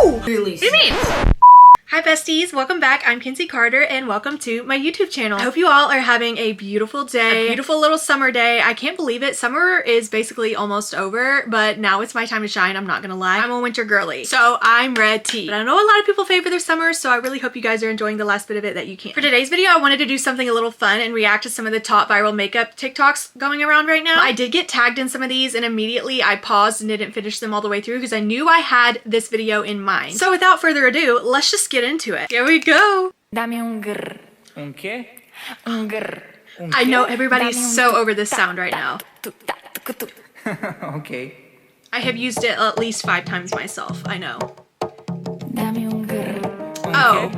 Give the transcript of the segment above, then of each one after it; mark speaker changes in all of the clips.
Speaker 1: Ooh!
Speaker 2: Really?
Speaker 1: What do you mean? Hi besties, welcome back. I'm Kenzie Carter and welcome to my YouTube channel. I hope you all are having a beautiful day, a beautiful little summer day. I can't believe it. Summer is basically almost over, but now it's my time to shine. I'm not gonna lie. I'm a winter girly, so I'm ready. But I know a lot of people favor their summer, so I really hope you guys are enjoying the last bit of it that you can. For today's video, I wanted to do something a little fun and react to some of the top viral makeup TikToks going around right now. I did get tagged in some of these and immediately I paused and didn't finish them all the way through because I knew I had this video in mind. So without further ado, let's just get into it. Here we go.
Speaker 2: Dame un grr. Un qué? Un grr. Un
Speaker 1: I know
Speaker 2: qué?
Speaker 1: everybody's
Speaker 2: Dame un
Speaker 1: so over this sound right now.
Speaker 2: Okay.
Speaker 1: I have used it at least 5 times myself, I know.
Speaker 2: Dame un grr.
Speaker 1: Oh.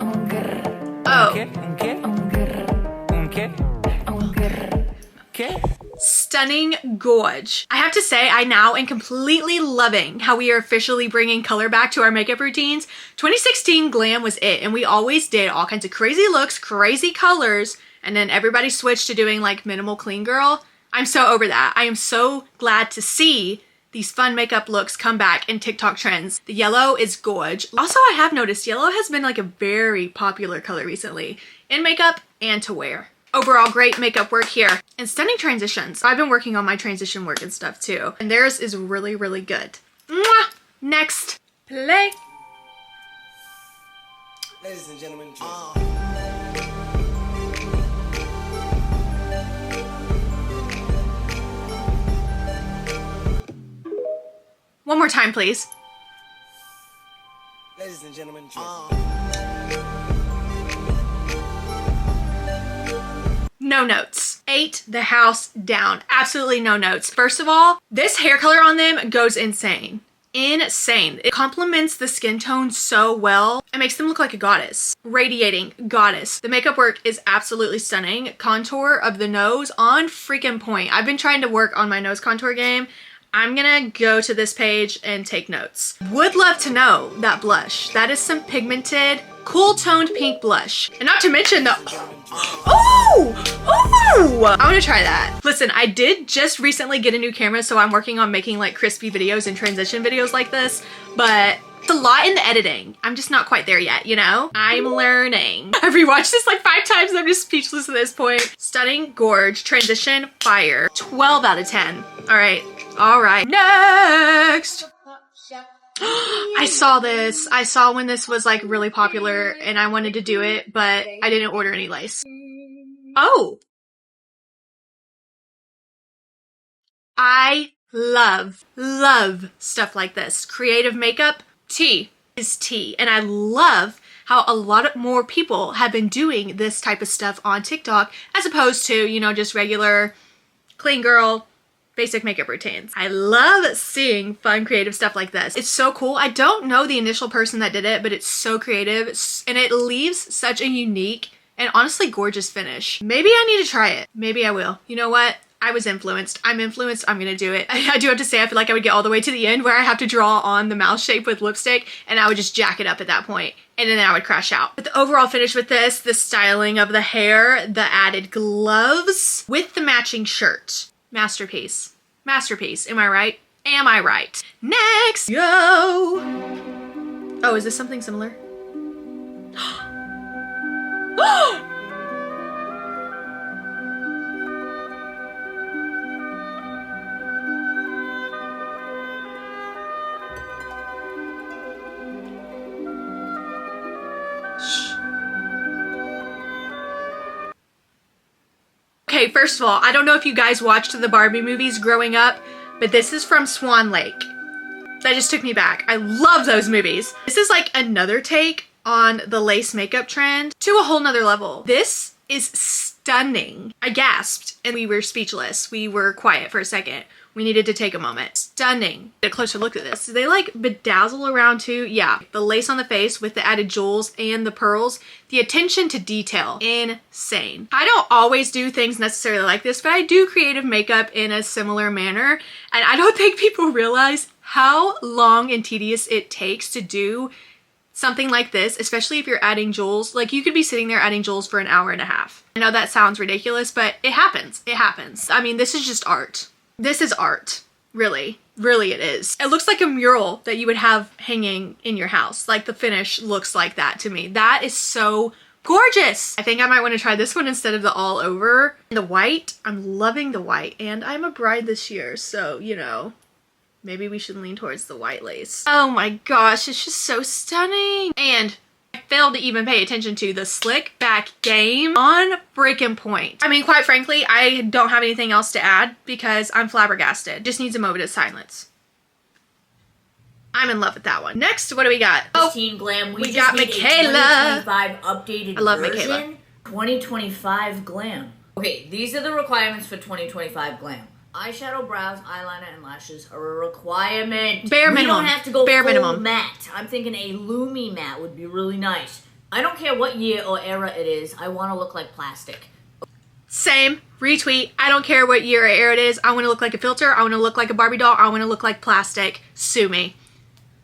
Speaker 2: Un grr.
Speaker 1: Oh.
Speaker 2: Un qué? Un grr. Un qué? Un grr. ¿Qué?
Speaker 1: Stunning gorge. I have to say, I now am completely loving how we are officially bringing color back to our makeup routines. 2016 glam was it, and we always did all kinds of crazy looks, crazy colors, and then everybody switched to doing like minimal clean girl. I'm so over that. I am so glad to see these fun makeup looks come back in TikTok trends. The yellow is gorge. Also, I have noticed yellow has been like a very popular color recently in makeup and to wear. Overall, great makeup work here and stunning transitions. I've been working on my transition work and stuff too, and theirs is really, really good. Mwah! Next, play.
Speaker 3: Ladies and gentlemen,
Speaker 1: One more time, please.
Speaker 3: ladies and gentlemen,
Speaker 1: No notes. 8 the house down. Absolutely no notes. First of all, this hair color on them goes insane. Insane. It complements the skin tone so well. It makes them look like a goddess. Radiating goddess. The makeup work is absolutely stunning. Contour of the nose on freaking point. I've been trying to work on my nose contour game. I'm gonna go to this page and take notes. Would love to know that blush. That is some pigmented, cool toned pink blush. And not to mention the, oh! Oh! I wanna try that. Listen, I did just recently get a new camera, so I'm working on making like crispy videos and transition videos like this, but it's a lot in the editing. I'm just not quite there yet, you know? I'm learning. I've rewatched this like 5 times and I'm just speechless at this point. Stunning gorge, transition, fire. 12 out of 10. All right. All right, next. I saw this. I saw when this was like really popular and I wanted to do it, but I didn't order any lace. Oh. I love stuff like this. Creative makeup, tea is tea. And I love how a lot more people have been doing this type of stuff on TikTok as opposed to, you know, just regular clean girl, basic makeup routines. I love seeing fun creative stuff like this. It's so cool. I don't know the initial person that did it, but it's so creative and it leaves such a unique and honestly gorgeous finish. Maybe I need to try it. Maybe I will. You know what? I was influenced. I'm influenced. I'm gonna do it. I do have to say, I feel like I would get all the way to the end where I have to draw on the mouth shape with lipstick and I would just jack it up at that point and then I would crash out. But the overall finish with this, the styling of the hair, the added gloves with the matching shirt. Masterpiece. Masterpiece. Am I right? Am I right? Next! Go! Oh, is this something similar? Okay, first of all, I don't know if you guys watched the Barbie movies growing up, but this is from Swan Lake. That just took me back. I love those movies. This is like another take on the lace makeup trend to a whole nother level. This is stunning. I gasped and we were speechless. We were quiet for a second. We needed to take a moment. Stunning. Get a closer look at this. Do they like bedazzle around too? Yeah. The lace on the face with the added jewels and the pearls. The attention to detail. Insane. I don't always do things necessarily like this, but I do creative makeup in a similar manner. And I don't think people realize how long and tedious it takes to do something like this, especially if you're adding jewels. Like you could be sitting there adding jewels for an hour and a half. I know that sounds ridiculous, but it happens. It happens. I mean, this is just art. This is art, really. Really, it is. It looks like a mural that you would have hanging in your house. Like the finish looks like that to me. That is so gorgeous. I think I might want to try this one instead of the all over. The white, I'm loving the white, and I'm a bride this year, so you know, maybe we should lean towards the white lace. Oh my gosh, it's just so stunning. And I failed to even pay attention to the slick back game on freaking point. I mean, quite frankly, I don't have anything else to add because I'm flabbergasted. Just needs a moment of silence. I'm in love with that one. Next, what do we got?
Speaker 4: Teen Glam.
Speaker 1: We got Michaela.
Speaker 4: 2025 updated
Speaker 1: I love
Speaker 4: version.
Speaker 1: Michaela.
Speaker 4: 2025 Glam. Okay, these are the requirements for 2025 Glam. Eyeshadow, brows, eyeliner, and lashes are a requirement.
Speaker 1: Bare minimum.
Speaker 4: We don't have to go
Speaker 1: Bare
Speaker 4: full
Speaker 1: minimum.
Speaker 4: matte. I'm thinking a Lumi matte would be really nice. I don't care what year or era it is. I want to look like plastic.
Speaker 1: Same. Retweet. I don't care what year or era it is. I want to look like a filter. I want to look like a Barbie doll. I want to look like plastic. Sue me.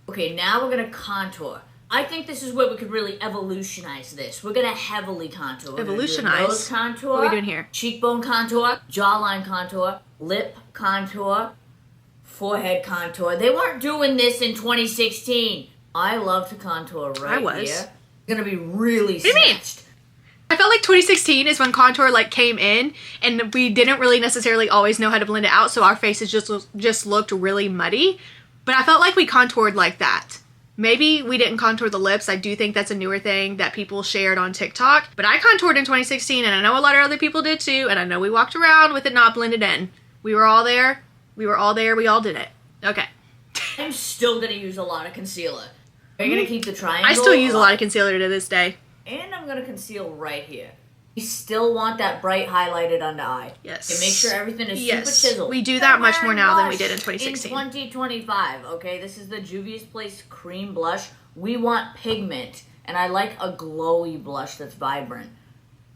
Speaker 4: Okay, now we're going to contour. I think this is where we could really evolutionize this. We're going to heavily contour. We're gonna do
Speaker 1: Evolutionize?
Speaker 4: nose contour.
Speaker 1: What are we doing here?
Speaker 4: Cheekbone contour. Jawline contour. Lip contour. Forehead contour. They weren't doing this in 2016. I love to contour right
Speaker 1: I was.
Speaker 4: here. It's going to be really
Speaker 1: What do you mean?
Speaker 4: snatched.
Speaker 1: I felt like 2016 is when contour like came in and we didn't really necessarily always know how to blend it out, so our faces just looked really muddy. But I felt like we contoured like that. Maybe we didn't contour the lips. I do think that's a newer thing that people shared on TikTok. But I contoured in 2016 and I know a lot of other people did too. And I know we walked around with it not blended in. We were all there. We were all there. We all did it. Okay.
Speaker 4: I'm still going to use a lot of concealer. Are you going to keep the triangle?
Speaker 1: I still use a lot of concealer to this day.
Speaker 4: And I'm going to conceal right here. You still want that bright highlighted under eye.
Speaker 1: Yes.
Speaker 4: And make sure everything is
Speaker 1: Yes.
Speaker 4: super chiseled.
Speaker 1: We do that much more now than we
Speaker 4: Blush
Speaker 1: did in 2016.
Speaker 4: In 2025, okay? This is the Juvia's Place Cream Blush. We want pigment. And I like a glowy blush that's vibrant.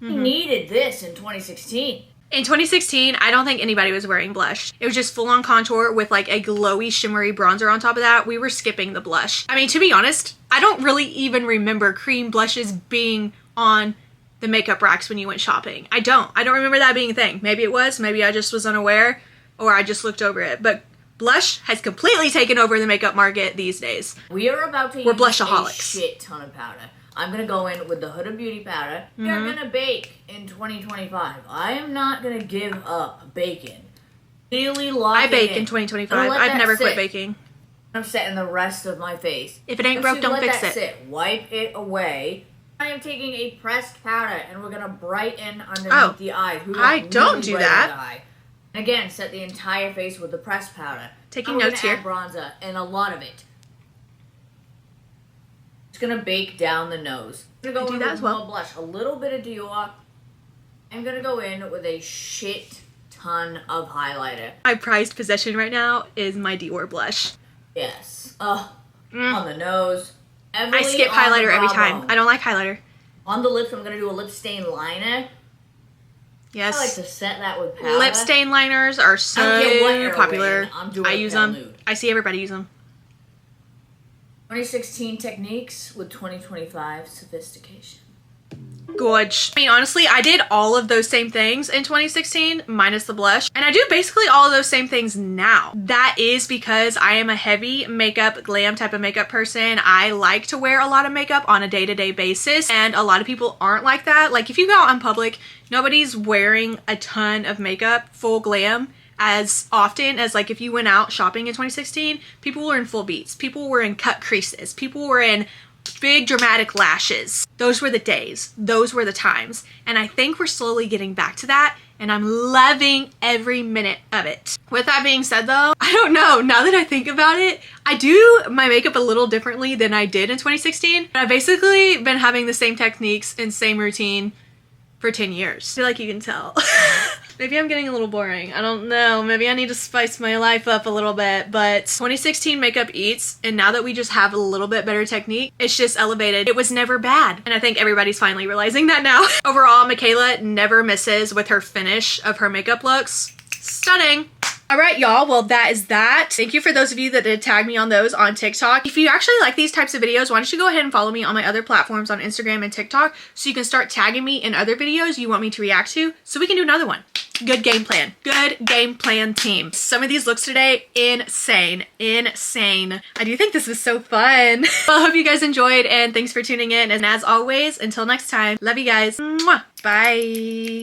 Speaker 4: We needed this in 2016.
Speaker 1: In 2016, I don't think anybody was wearing blush. It was just full-on contour with like a glowy, shimmery bronzer on top of that. We were skipping the blush. I mean, to be honest, I don't really even remember cream blushes being on the makeup racks when you went shopping. I don't remember that being a thing. Maybe it was, maybe I just was unaware, or I just looked over it. But blush has completely taken over the makeup market these days.
Speaker 4: We are about to
Speaker 1: We're
Speaker 4: use
Speaker 1: blushaholics.
Speaker 4: a shit ton of powder. I'm going to go in with the Huda Beauty powder. We're going to bake in 2025. I am not going to give up baking. Really lock
Speaker 1: I
Speaker 4: it
Speaker 1: bake
Speaker 4: in.
Speaker 1: in 2025.
Speaker 4: Don't let
Speaker 1: I've
Speaker 4: that
Speaker 1: never quit
Speaker 4: sit.
Speaker 1: baking.
Speaker 4: I'm setting the rest of my face.
Speaker 1: If it ain't
Speaker 4: Once
Speaker 1: broke,
Speaker 4: you
Speaker 1: don't
Speaker 4: let
Speaker 1: fix
Speaker 4: that
Speaker 1: it.
Speaker 4: sit, wipe it away. I am taking a pressed powder and we're going to brighten underneath the eye. Who
Speaker 1: I don't
Speaker 4: really
Speaker 1: do
Speaker 4: brighten
Speaker 1: that.
Speaker 4: the eye. And again, set the entire face with the pressed powder.
Speaker 1: Taking
Speaker 4: Now we're
Speaker 1: notes
Speaker 4: gonna
Speaker 1: here.
Speaker 4: add bronzer and a lot of it. Just gonna bake down the nose. I'm gonna go
Speaker 1: I do
Speaker 4: in
Speaker 1: that
Speaker 4: with
Speaker 1: as well.
Speaker 4: more blush, a little bit of Dior. I'm gonna go in with a shit ton of highlighter.
Speaker 1: My prized possession right now is my Dior blush.
Speaker 4: Yes. On the nose.
Speaker 1: I
Speaker 4: Heavily
Speaker 1: skip
Speaker 4: on the
Speaker 1: highlighter every
Speaker 4: brow
Speaker 1: time.
Speaker 4: bone.
Speaker 1: I don't like highlighter.
Speaker 4: On the lips, I'm gonna do a lip stain liner.
Speaker 1: Yes.
Speaker 4: I like to set that with powder.
Speaker 1: Lip stain liners are so
Speaker 4: I don't care what era
Speaker 1: popular.
Speaker 4: we're in, I'm doing
Speaker 1: I
Speaker 4: a
Speaker 1: use
Speaker 4: pale
Speaker 1: them.
Speaker 4: nude.
Speaker 1: I see everybody use them.
Speaker 4: 2016 techniques with 2025 sophistication.
Speaker 1: Gorge. I mean, honestly, I did all of those same things in 2016, minus the blush. And I do basically all of those same things now. That is because I am a heavy makeup, glam type of makeup person. I like to wear a lot of makeup on a day-to-day basis. And a lot of people aren't like that. Like, if you go out in public, nobody's wearing a ton of makeup, full glam, as often as like if you went out shopping in 2016, people were in full beats. People were in cut creases. People were in big dramatic lashes. Those were the days. Those were the times. And I think we're slowly getting back to that. And I'm loving every minute of it. With that being said though, I don't know. Now that I think about it, I do my makeup a little differently than I did in 2016. I've basically been having the same techniques and same routine for 10 years. I feel like you can tell. Maybe I'm getting a little boring. I don't know. Maybe I need to spice my life up a little bit. But 2016 makeup eats, and now that we just have a little bit better technique, it's just elevated. It was never bad. And I think everybody's finally realizing that now. Overall, Michaela never misses with her finish of her makeup looks. Stunning. All right, y'all. Well, that is that. Thank you for those of you that did tag me on those on TikTok. If you actually like these types of videos, why don't you go ahead and follow me on my other platforms on Instagram and TikTok so you can start tagging me in other videos you want me to react to so we can do another one. Good game plan. Good game plan, team. Some of these looks today, insane. Insane. I do think this was so fun. Well, I hope you guys enjoyed, and thanks for tuning in. And as always, until next time, love you guys. Mwah. Bye.